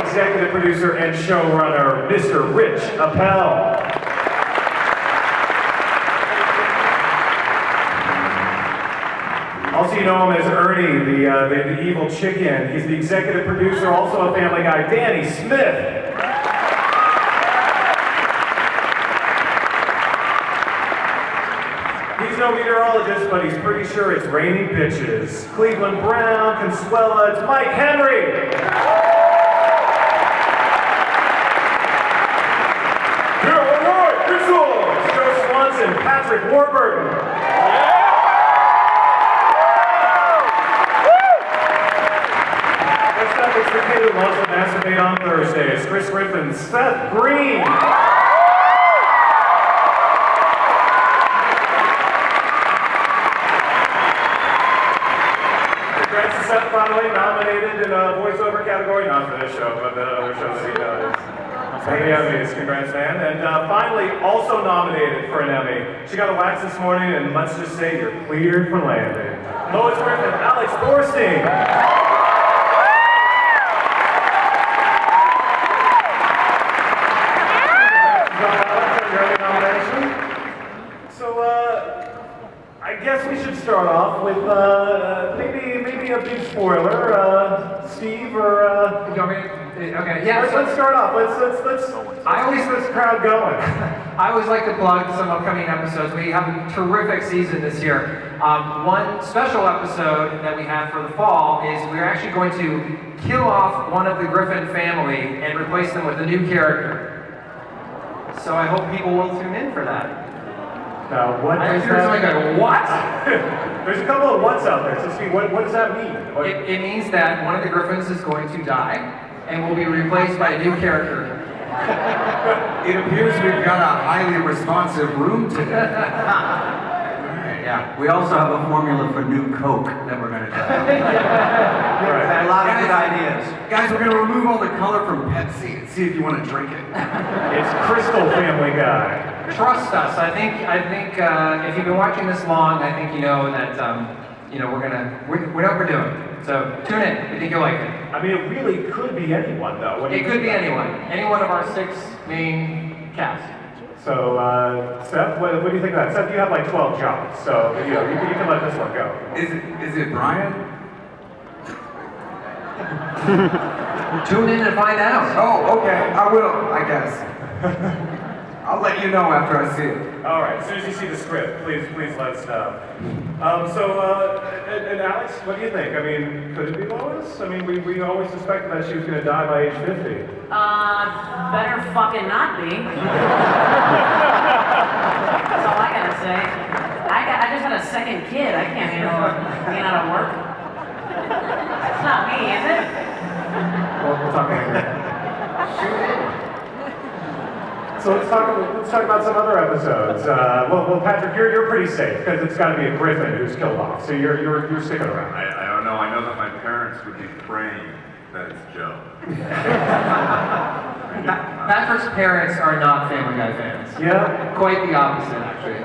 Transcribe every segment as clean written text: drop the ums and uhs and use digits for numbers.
executive producer and showrunner, Mr. Rich Appel. Also, you know him as Ernie, the evil chicken. He's the executive producer, also a Family Guy, Danny Smith. He's no meteorologist, but he's pretty sure it's raining bitches. Cleveland Brown, Consuela, it's Mike Henry. Illinois Whistles, Joe Swanson, Patrick Warburton. Next up is the kid who loves to masturbate on Thursdays, Chris Griffin, Seth Green. Seth finally nominated in a voiceover category, not for this show, but the other show that he does. The Emmys, congrats, man. And finally, also nominated for an Emmy. She got a wax this morning, and let's just say you're cleared for landing. Lois Griffin, Alex Borstein. I guess we should start off with maybe a big spoiler. Steve or okay, yeah. Let's start off. Let's keep this crowd going. I always like to plug some upcoming episodes. We have a terrific season this year. One special episode that we have for the fall is we're actually going to kill off one of the Griffin family and replace them with a new character. So I hope people will tune in for that. Now, what does that mean? What? There's a couple of what's out there. So, Steve, what does that mean? It means that one of the Griffins is going to die and will be replaced by a new character. It appears we've got a highly responsive room today. Yeah, we also have a formula for new Coke that we're going to try. Right. A lot of good ideas. Guys, we're going to remove all the color from Pepsi and see if you want to drink it. It's Crystal Family Guy. Trust us. I think if you've been watching this long, I think you know that we know what we're doing. So tune in. I think you'll like it. I mean, it really could be anyone, though. It could be anyone. Any one of our 6 main cast. So, Seth, what do you think of that? Seth, you have like 12 jobs, so you can let this one go. Is it Brian? Tune in and find out. Oh, okay. I will, I guess. I'll let you know after I see it. All right. As soon as you see the script, please let us know. And Alex, what do you think? I mean, could it be Lois? I mean, we always suspected that she was going to die by age 50. Better fucking not be. That's all I gotta say. I just had a second kid. I can't handle being out of work. It's not me, is it? We'll talk later. So let's talk about some other episodes. Well, Patrick, you're pretty safe because it's got to be a Griffin who's killed off. So you're sticking around. I don't know. I know that my parents would be praying that it's Joe. Patrick's parents are not Family Guy fans. Yeah. Quite the opposite, actually.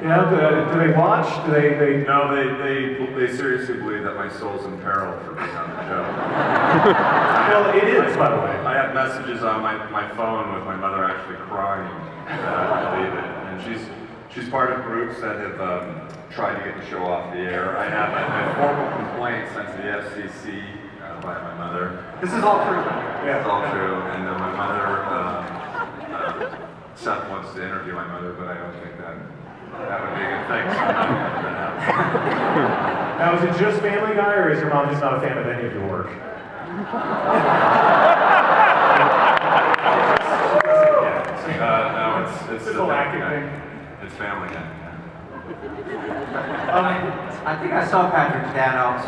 Yeah. Do they watch? Do they? No, they seriously believe that my soul's in peril for being on the show. Well, it is, by the way. I have messages on my phone with my mother actually crying that I believe it, and she's part of groups that have tried to get the show off the air. I have a formal complaint sent to the SDCC by my mother. This is all true. Yeah, it's all true. And my mother, Seth wants to interview my mother, but I don't think that would be a good thing. Now, is it just Family Guy, or is your mom just not a fan of any of your work? No, it's a little acting thing. It's Family Guy. I think I saw Patrick's dad out.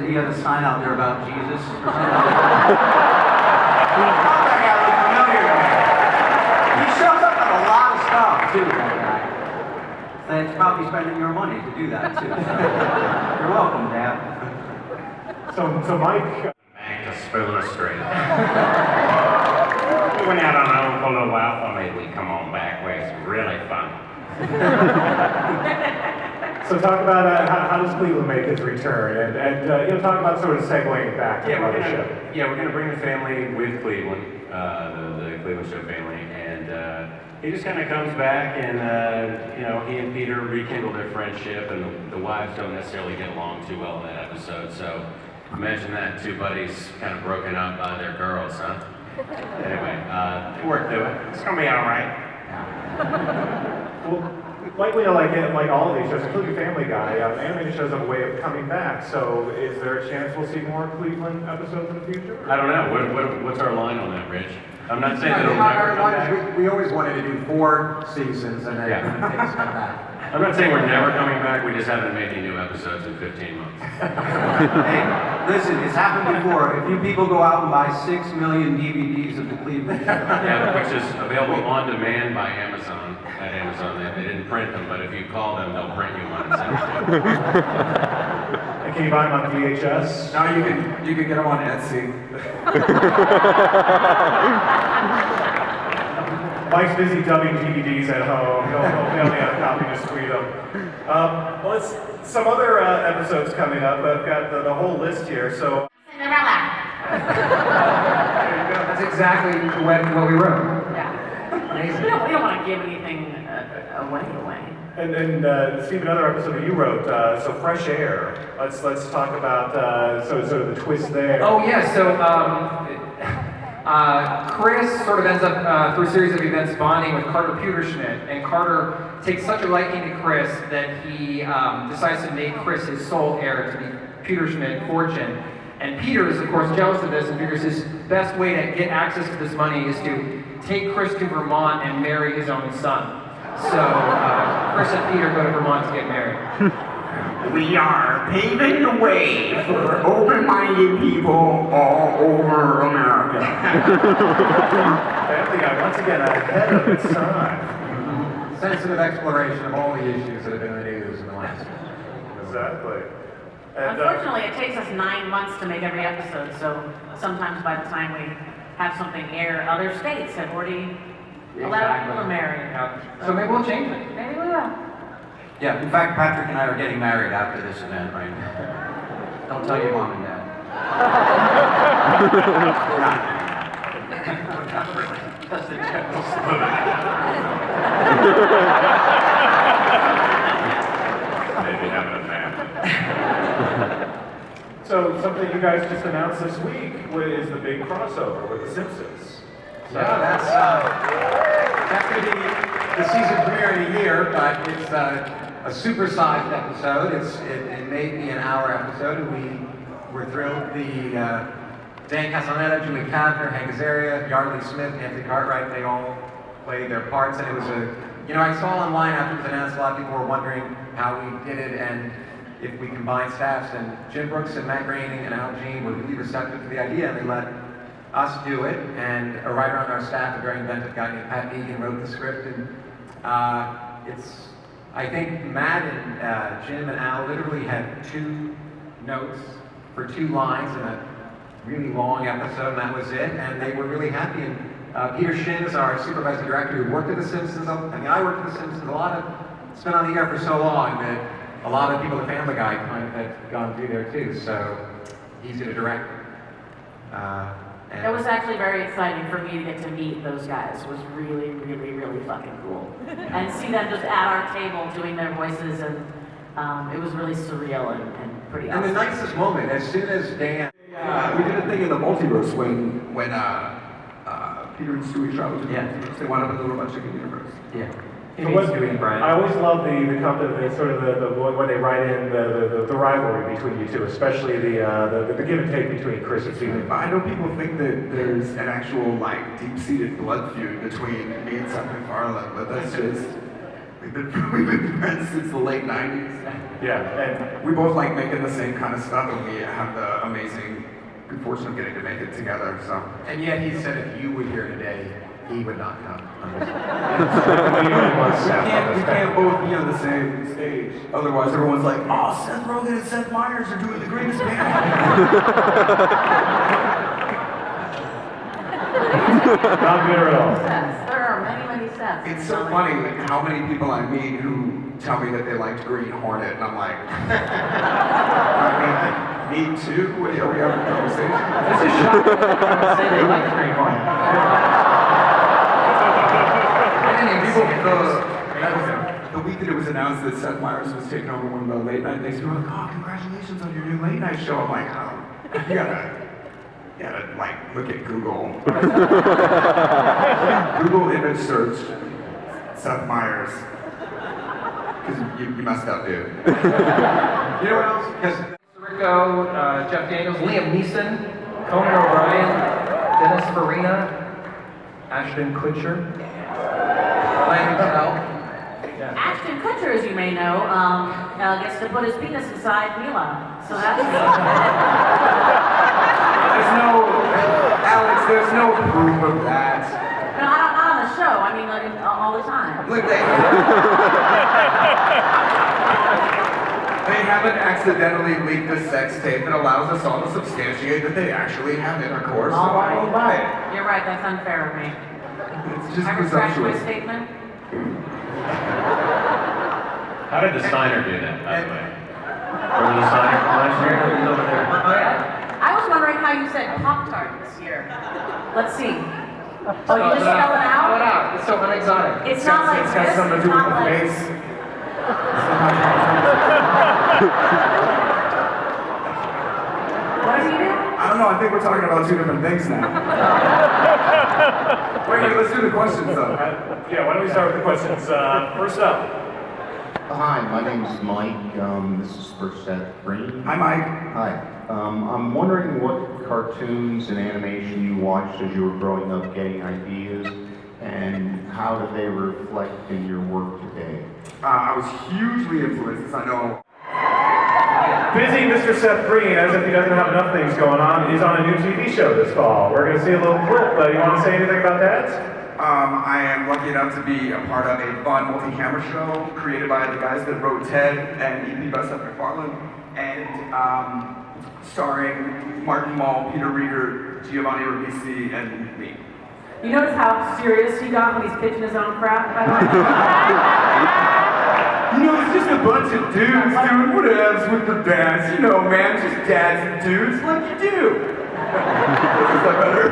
He had a sign out there about Jesus. That guy looks familiar to me. He shows up on a lot of stuff, too, that guy. And it's probably spending your money to do that, too. So you're welcome, Dad. So Mike. Back to Spooner Street. We went out on our own for a little while. Thought maybe we'd come on back where it's really fun. So talk about how does Cleveland make its return, and talk about sort of segueing back to the mothership. We're gonna bring the family with Cleveland, the Cleveland Show family, and he just kind of comes back, and he and Peter rekindle their friendship, and the wives don't necessarily get along too well in that episode. So imagine that, two buddies kind of broken up by their girls, huh? Anyway, they work through it. It's gonna be all right. Well, like all of these shows, including Family Guy, animated shows have a way of coming back. So is there a chance we'll see more Cleveland episodes in the future? I don't know. What's our line on that, Rich? I'm not saying that it'll never come back. We always wanted to do 4 seasons and then take a step back. I'm not saying we're never coming back. We just haven't made any new episodes in 15 months. Hey, listen, it's happened before. If you people go out and buy 6 million DVDs of the Cleveland Show. Yeah, which is available on demand by Amazon. At Amazon, they didn't print them, but if you call them, they'll print you one. And can you buy them on VHS? Now you can get them on Etsy. Mike's busy dubbing DVDs at home. He'll only have a copy, just tweet them. Well, it's some other episodes coming up. I've got the whole list here, so. Cinderella. There you go. That's exactly what we wrote. Yeah. Amazing. We don't want to give anything away. And Steve, another episode that you wrote, so Fresh Air. Let's talk about sort of the twist there. Oh yeah, so Chris sort of ends up through a series of events bonding with Carter Pewterschmidt, and Carter takes such a liking to Chris that he decides to make Chris his sole heir to the Pewterschmidt fortune. And Peter is, of course, jealous of this and figures his best way to get access to this money is to take Chris to Vermont and marry his own son. So Chris and Peter go to Vermont to get married. We are paving the way for open-minded people all over America. Family Guy, once again, ahead of its time. Sensitive exploration of all the issues that have been in the news in the last year. Exactly. And, Unfortunately, it takes us 9 months to make every episode, so sometimes by the time we have something air, other states have already allowed people to marry. Yeah. So maybe we'll change it. Maybe we will. Yeah, in fact, Patrick and I are getting married after this event, right? Don't tell your mom and dad. That's the general Maybe having a family. So something you guys just announced this week is the big crossover with The Simpsons. Yeah, that's going to be the season premiere in a year, but it's a supersized episode. It may be an hour episode, and we're thrilled. Dan Castellaneta, Julie Kavner, Hank Azaria, Yardley Smith, Anthony Cartwright, they all played their parts, and it was I saw online after it was announced, a lot of people were wondering how we did it, and if we combined staffs, and Jim Brooks and Matt Groening and Al Jean were really receptive to the idea, and they let us do it, and a writer on our staff, a very inventive guy named Pat Egan, wrote the script, and I think Matt and Jim and Al literally had 2 notes for 2 lines in a really long episode, and that was it, and they were really happy. And Peter Shin is our supervising director who worked at The Simpsons. I worked at The Simpsons. It's been on the air for so long that a lot of people at Family Guy kind of had gone through there too, so easy to direct. It was actually very exciting for me to get to meet those guys. It was really, really, really fucking cool. And see them just at our table doing their voices, and it was really surreal and pretty awesome. And the nicest moment, as soon as Dan... we did a thing in the multiverse when Peter and Stewie traveled to the multiverse. They wound up in the Robot Chicken universe. Yeah. I always love the sort of the when they write in the rivalry between you two, especially the give and take between Chris and Steve. I know people think that there's an actual deep-seated blood feud between me and Seth MacFarlane, but that's just we've been friends since the late '90s. Yeah, and We both like making the same kind of stuff, and we have the amazing good fortune of getting to make it together. So. And yet he said if you were here today, he would not come. We can't both be on the same stage. Otherwise, everyone's like, "Oh, Seth Rogen and Seth Meyers are doing the greatest band." Not bitter at all. There are many, many sets. death. It's so funny how many people I meet who tell me that they liked Green Hornet, and I'm like, I mean, me too? Are we having a conversation? This is shocking. I would say they like Green Hornet. I didn't even see it. The week that it was announced that Seth Meyers was taking over one of the late night things, people were like, oh, congratulations on your new late night show. I'm like, oh, you gotta like, look at Google. Google image search Seth Meyers. Because you messed up, dude. You know what else? Because Rico, Jeff Daniels, Liam Neeson, Conan O'Brien, Dennis Farina, Ashton Kutcher, Landon Tell. Ashton Kutcher, as you may know, gets to put his penis inside Mila. So that's Alex, there's no proof of that. no, not on the show. I mean, like, all the time. Look, they haven't accidentally leaked a sex tape that allows us all to substantiate that they actually have intercourse, so I don't buy it. You're right. That's unfair of me. It's just I retract my presumptuous. statement. How did the Steiner do that, by the way? Remember the Steiner from last year? He's over there. Oh yeah? I was wondering how you said Pop-Tart this year. Let's see. Oh, you just spell it Spell it out? out. It's so unexotic. It's not like It's this. got something to do It's with not the like... face. What did you do? I don't know, I think we're talking about two different things now. Wait, let's do the questions though. Yeah, why don't we start with the questions? First up. Hi, my name is Mike. This is for Seth Green. Hi, Mike. Hi. I'm wondering what cartoons and animation you watched as you were growing up getting ideas, and how do they reflect in your work today? I was hugely influenced, as I know. Busy Mr. Seth Green, as if he doesn't have enough things going on, is on a new TV show this fall. We're going to see a little clip. You want to say anything about that? I am lucky enough to be a part of a fun multi-camera show created by the guys that wrote Ted and E.P. Seth MacFarlane, and starring Martin Mull, Peter Rieger, Giovanni Ribisi, and me. You notice how serious he got when he's pitching his own crap, by the way? You know, it's just a bunch of dudes doing whatevs with the dads. You know, man, just dads and dudes like you do. Is that better?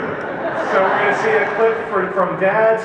So we're going to see a clip from Dad's